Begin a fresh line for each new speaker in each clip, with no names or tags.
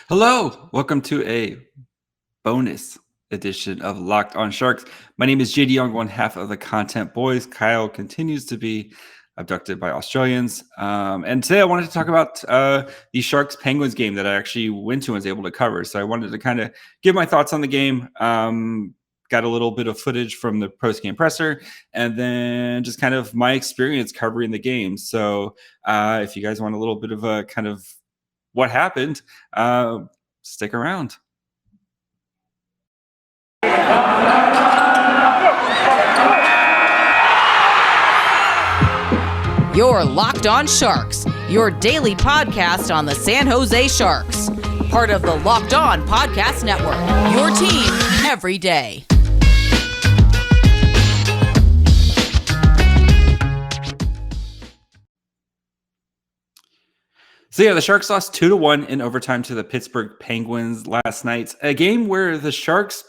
Hello, welcome to a bonus edition of Locked on Sharks. My name is JD Young, one half of the Content Boys. Kyle continues to be abducted by Australians. And today I wanted to talk about the Sharks Penguins game that I actually went to and was able to cover. So I wanted to kind of give my thoughts on the game. Got a little bit of footage from the post-game presser, and then just kind of my experience covering the game. So if you guys want a little bit of a kind of what happened, stick around.
You're Locked on Sharks, your daily podcast on the San Jose Sharks. Part of the Locked on Podcast Network, your team every day.
So yeah, the Sharks lost 2-1 in overtime to the Pittsburgh Penguins last night. A game where the Sharks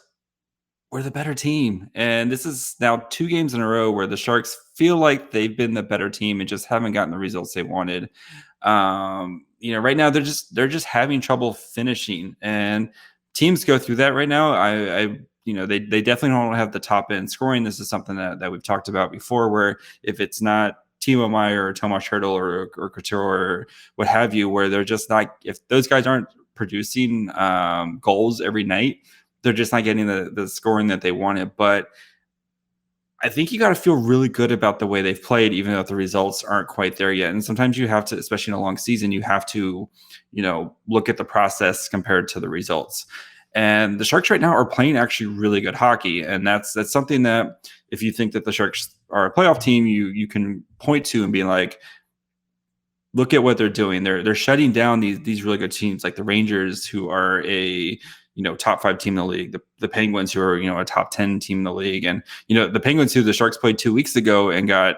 were the better team. And this is now 2 games in a row where the Sharks feel like they've been the better team and just haven't gotten the results they wanted. Right now they're just having trouble finishing, and teams go through that right now. They definitely don't have the top end scoring. This is something that we've talked about before, where if it's not Timo Meier or Tomas Hertl or Couture or what have you, where they're just not, if those guys aren't producing goals every night, they're just not getting the scoring that they wanted. But I think you got to feel really good about the way they've played, even though the results aren't quite there yet. And sometimes you have to, especially in a long season, you have to, look at the process compared to the results. And the Sharks right now are playing actually really good hockey. And that's something that if you think that the Sharks are a playoff team, you can point to and be like, look at what they're doing. They're shutting down these really good teams like the Rangers, who are a top 5 team in the league, the Penguins, who are a top 10 team in the league, and the Penguins, who the Sharks played 2 weeks ago and got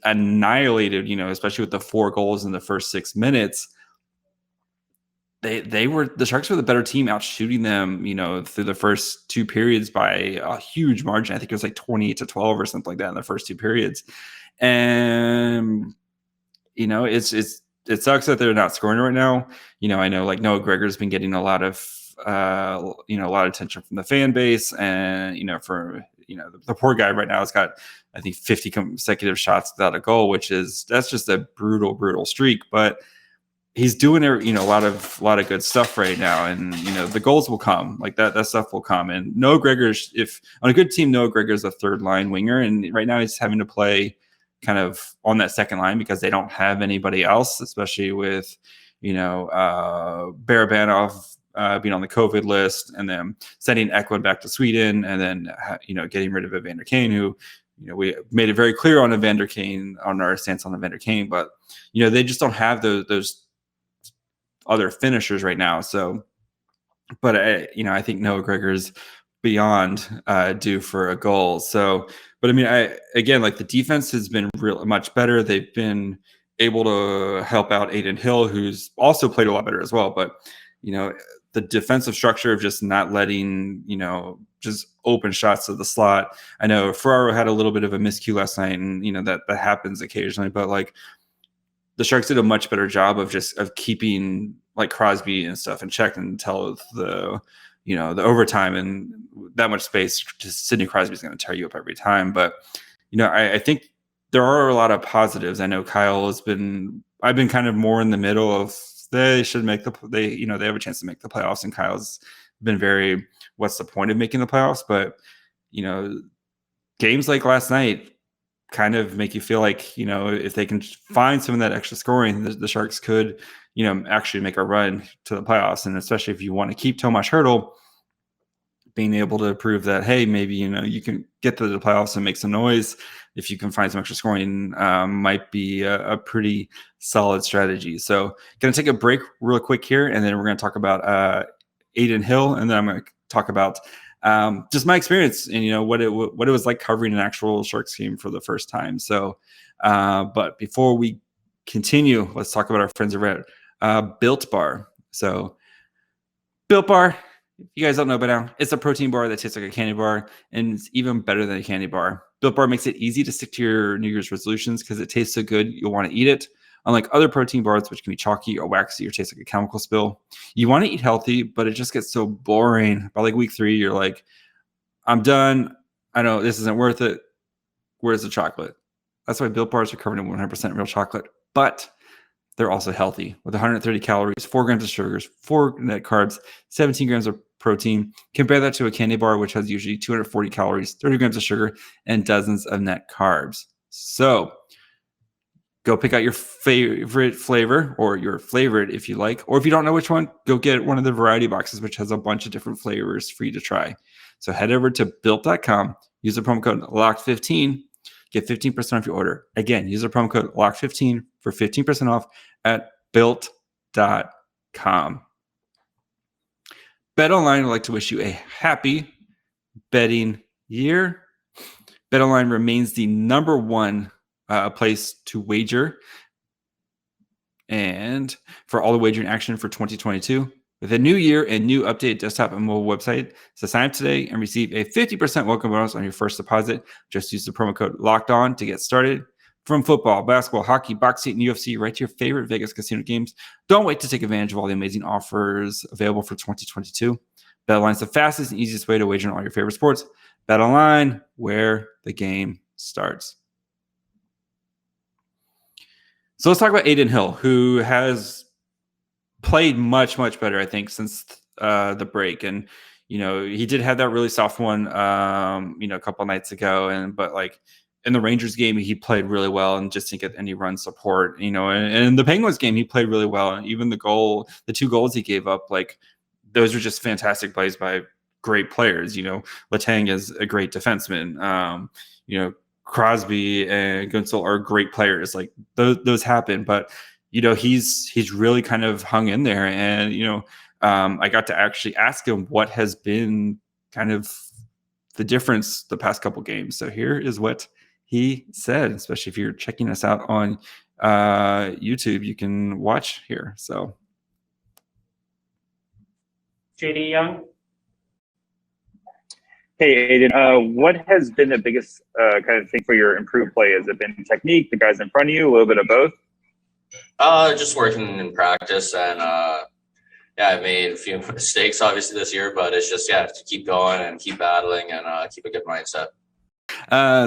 annihilated, especially with the 4 goals in the first 6 minutes. The Sharks were the better team, out shooting them, through the first 2 periods by a huge margin. I think it was like 28-12 or something like that in the first 2 periods. And it sucks that they're not scoring right now. I know like Noah Gregor has been getting a lot of attention from the fan base, and the poor guy right now has got, I think, 50 consecutive shots without a goal, that's just a brutal streak. But he's doing a lot of good stuff right now, and the goals will come. Like that stuff will come. And Noah Gregor, if on a good team, Noah Gregor is a third line winger, and right now he's having to play kind of on that second line because they don't have anybody else, especially with Barabanov being on the COVID list, and then sending Eklund back to Sweden, and then getting rid of Evander Kane, who we made it very clear on Evander Kane, on our stance on Evander Kane, but they just don't have those other finishers right now. So, but I think Noah Gregor's beyond due for a goal. So, but I mean, like the defense has been much better. They've been able to help out Adin Hill, who's also played a lot better as well. But the defensive structure of just not letting just open shots to the slot. I know Ferraro had a little bit of a miscue last night, and that happens occasionally. But like the Sharks did a much better job of keeping like Crosby and stuff in check until the overtime, and that much space, just Sidney Crosby is going to tear you up every time. But, I think there are a lot of positives. I know I've been kind of more in the middle of, they should make they have a chance to make the playoffs, and Kyle's been very, what's the point of making the playoffs? But, games like last night kind of make you feel like, if they can find some of that extra scoring, the Sharks could, actually make a run to the playoffs. And especially if you want to keep Tomas Hertl, being able to prove that, hey, maybe, you can get to the playoffs and make some noise. If you can find some extra scoring, might be a pretty solid strategy. So going to take a break real quick here, and then we're going to talk about Adin Hill, and then I'm going to talk about just my experience and what it was like covering an actual Sharks game for the first time. So, but before we continue, let's talk about our friends over at Built Bar. So, Built Bar, if you guys don't know by now, it's a protein bar that tastes like a candy bar, and it's even better than a candy bar. Built Bar makes it easy to stick to your New Year's resolutions because it tastes so good you'll want to eat it. Unlike other protein bars, which can be chalky or waxy or taste like a chemical spill, you want to eat healthy, but it just gets so boring. By like week 3, you're like, I'm done. I know this isn't worth it. Where's the chocolate? That's why Built Bars are covered in 100% real chocolate, but they're also healthy with 130 calories, 4 grams of sugars, 4 net carbs, 17 grams of protein. Compare that to a candy bar, which has usually 240 calories, 30 grams of sugar, and dozens of net carbs. So go pick out your favorite flavor, or your favorite if you like. Or if you don't know which one, go get one of the variety boxes, which has a bunch of different flavors for you to try. So head over to built.com, use the promo code LOCKED15, get 15% off your order. Again, use the promo code LOCKED15 for 15% off at built.com. BetOnline would like to wish you a happy betting year. BetOnline remains the number one place to wager, and for all the wagering action for 2022. With a new year and new updated desktop and mobile website, so sign up today and receive a 50% welcome bonus on your first deposit. Just use the promo code LOCKEDON to get started. From football, basketball, hockey, boxing, and UFC, right to your favorite Vegas casino games. Don't wait to take advantage of all the amazing offers available for 2022. BetOnline is the fastest and easiest way to wager on all your favorite sports. BetOnline, where the game starts. So let's talk about Adin Hill, who has played much, much better, I think, since the break. And, he did have that really soft one, a couple nights ago. But like in the Rangers game, he played really well and just didn't get any run support, and in the Penguins game, he played really well. And even the 2 goals he gave up, like those were just fantastic plays by great players. Letang is a great defenseman. Crosby and Gunsel are great players. Like those happen, but he's really kind of hung in there. And I got to actually ask him what has been kind of the difference the past couple games. So here is what he said. Especially if you're checking us out on YouTube, you can watch here. So
JD Young.
Hey, Adin, what has been the biggest kind of thing for your improved play? Has it been technique, the guys in front of you, a little bit of both?
Just working in practice, and I made a few mistakes obviously this year, but it's just to keep going and keep battling and keep a good mindset.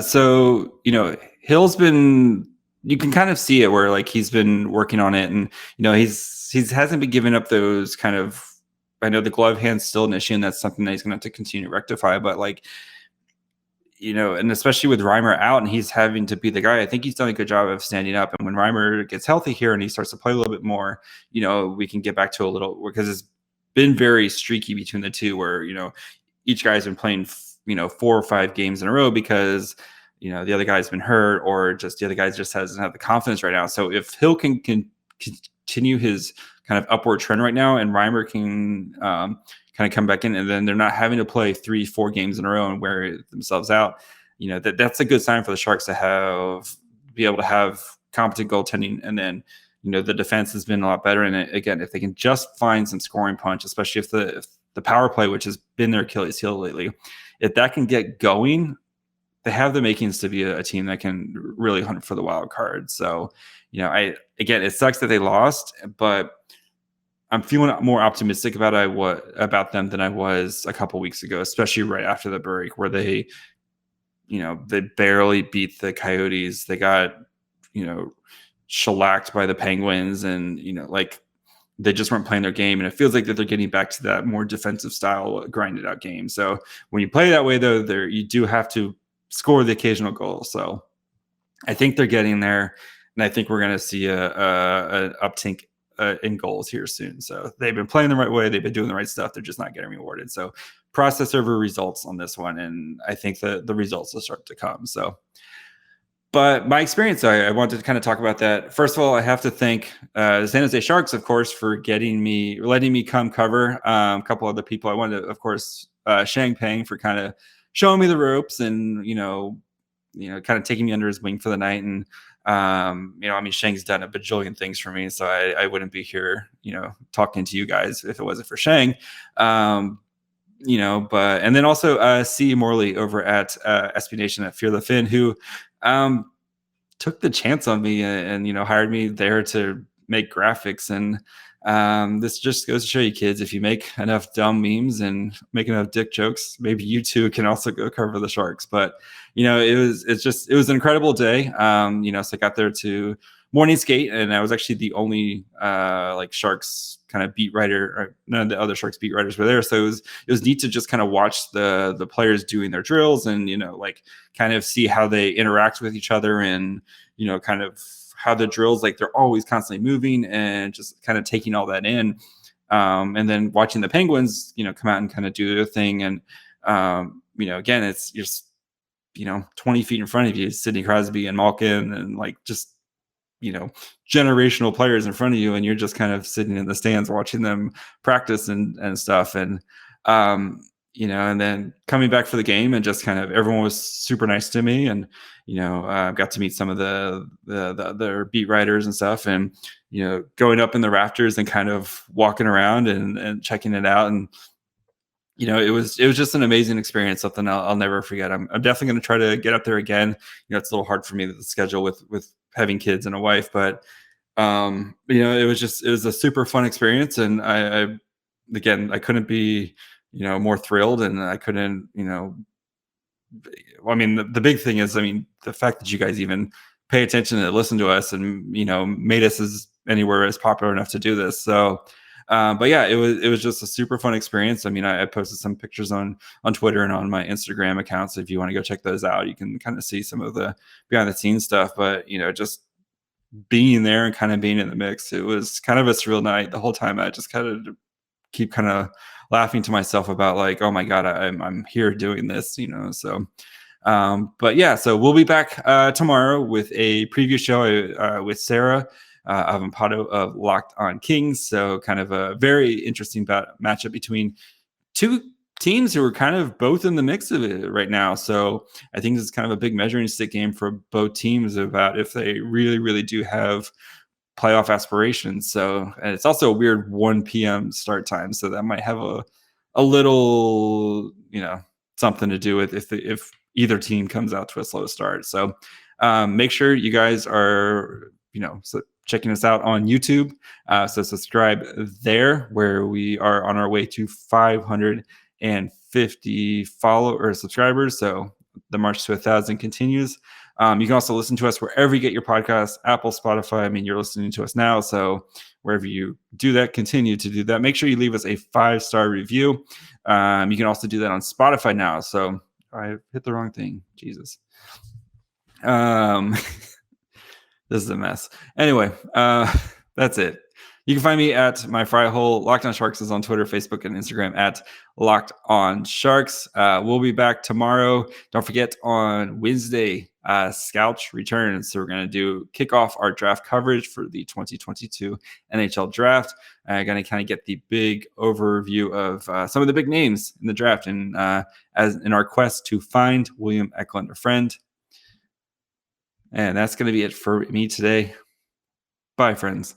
So Hill's been, you can kind of see it where like he's been working on it, and he hasn't been giving up those kind of. I know the glove hand's still an issue, and that's something that he's going to have to continue to rectify. But like, and especially with Reimer out and he's having to be the guy, I think he's done a good job of standing up. And when Reimer gets healthy here and he starts to play a little bit more, we can get back to a little, because it's been very streaky between the two, where each guy's been playing 4 or 5 games in a row because the other guy's been hurt, or just the other guy just doesn't have the confidence right now. So if Hill can continue his kind of upward trend right now, and Reimer can kind of come back in, and then they're not having to play 3-4 games in a row and wear themselves out, that's a good sign for the Sharks to be able to have competent goaltending. And then the defense has been a lot better. And again, if they can just find some scoring punch, especially if the power play, which has been their Achilles heel lately, if that can get going, they have the makings to be a team that can really hunt for the wild card. So it sucks that they lost, but I'm feeling more optimistic about them than I was a couple weeks ago, especially right after the break, where they barely beat the Coyotes. They got, shellacked by the Penguins, and, they just weren't playing their game. And it feels like that they're getting back to that more defensive style, grinded out game. So when you play that way, though, you do have to score the occasional goal. So I think they're getting there, and I think we're going to see an uptick in goals here soon. So they've been playing the right way. They've been doing the right stuff. They're just not getting rewarded. So process over results on this one. And I think the results will start to come. So, but my experience, I wanted to kind of talk about that. First of all, I have to thank the San Jose Sharks, of course, for letting me come cover. A couple other people. I wanted to, of course, Shang Peng for kind of showing me the ropes and, kind of taking me under his wing for the night. And, Shang's done a bajillion things for me, so I wouldn't be here, talking to you guys if it wasn't for Shang. And then also C. Morley over at SB Nation at Fear the Fin, who took the chance on me and hired me there to make graphics. And this just goes to show you, kids, if you make enough dumb memes and make enough dick jokes, maybe you too can also go cover the Sharks. But it was an incredible day. So I got there to morning skate, and I was actually the only Sharks kind of beat writer, or none of the other Sharks beat writers were there. So it was neat to just kind of watch the players doing their drills and kind of see how they interact with each other, and kind of how the drills, like, they're always constantly moving, and just kind of taking all that in. And then watching the Penguins, come out and kind of do their thing. And, again, it's just, 20 feet in front of you, Sidney Crosby and Malkin, and just, generational players in front of you. And you're just kind of sitting in the stands watching them practice and stuff. And, and then coming back for the game, and just kind of everyone was super nice to me. And, got to meet some of the other beat writers and stuff, and, going up in the rafters and kind of walking around and checking it out. And, it was just an amazing experience, something I'll never forget. I'm definitely going to try to get up there again. It's a little hard for me, the schedule with having kids and a wife, but, it was a super fun experience. And I couldn't be, more thrilled, and I couldn't, the big thing is, the fact that you guys even pay attention and listen to us, and, made us as popular enough to do this. So, but yeah, it was just a super fun experience. I posted some pictures on Twitter and on my Instagram accounts. If you want to go check those out, you can kind of see some of the behind the scenes stuff. But, just being there and kind of being in the mix, it was kind of a surreal night. The whole time I just kind of keep kind of laughing to myself about, like, oh my God, I'm here doing this, so. But yeah, so we'll be back tomorrow with a preview show with Sarah Avampato of Locked On Kings. So kind of a very interesting matchup between two teams who are kind of both in the mix of it right now. So I think this is kind of a big measuring stick game for both teams about if they really, really do have playoff aspirations. So, and it's also a weird 1 p.m. start time. So that might have a little, something to do with if either team comes out to a slow start. So make sure you guys are, checking us out on YouTube. So subscribe there, where we are on our way to 550 subscribers. So the march to 1,000 continues. You can also listen to us wherever you get your podcasts, Apple, Spotify. You're listening to us now. So wherever you do that, continue to do that. Make sure you leave us a 5-star review. You can also do that on Spotify now. So I hit the wrong thing. Jesus. This is a mess. Anyway, that's it. You can find me at my fry hole. Locked On Sharks is on Twitter, Facebook, and Instagram at Locked On Sharks. We'll be back tomorrow. Don't forget, on Wednesday, Scouch returns. So we're going to kick off our draft coverage for the 2022 NHL draft. I'm going to kind of get the big overview of some of the big names in the draft, and as in our quest to find William Eklund a friend. And that's going to be it for me today. Bye, friends.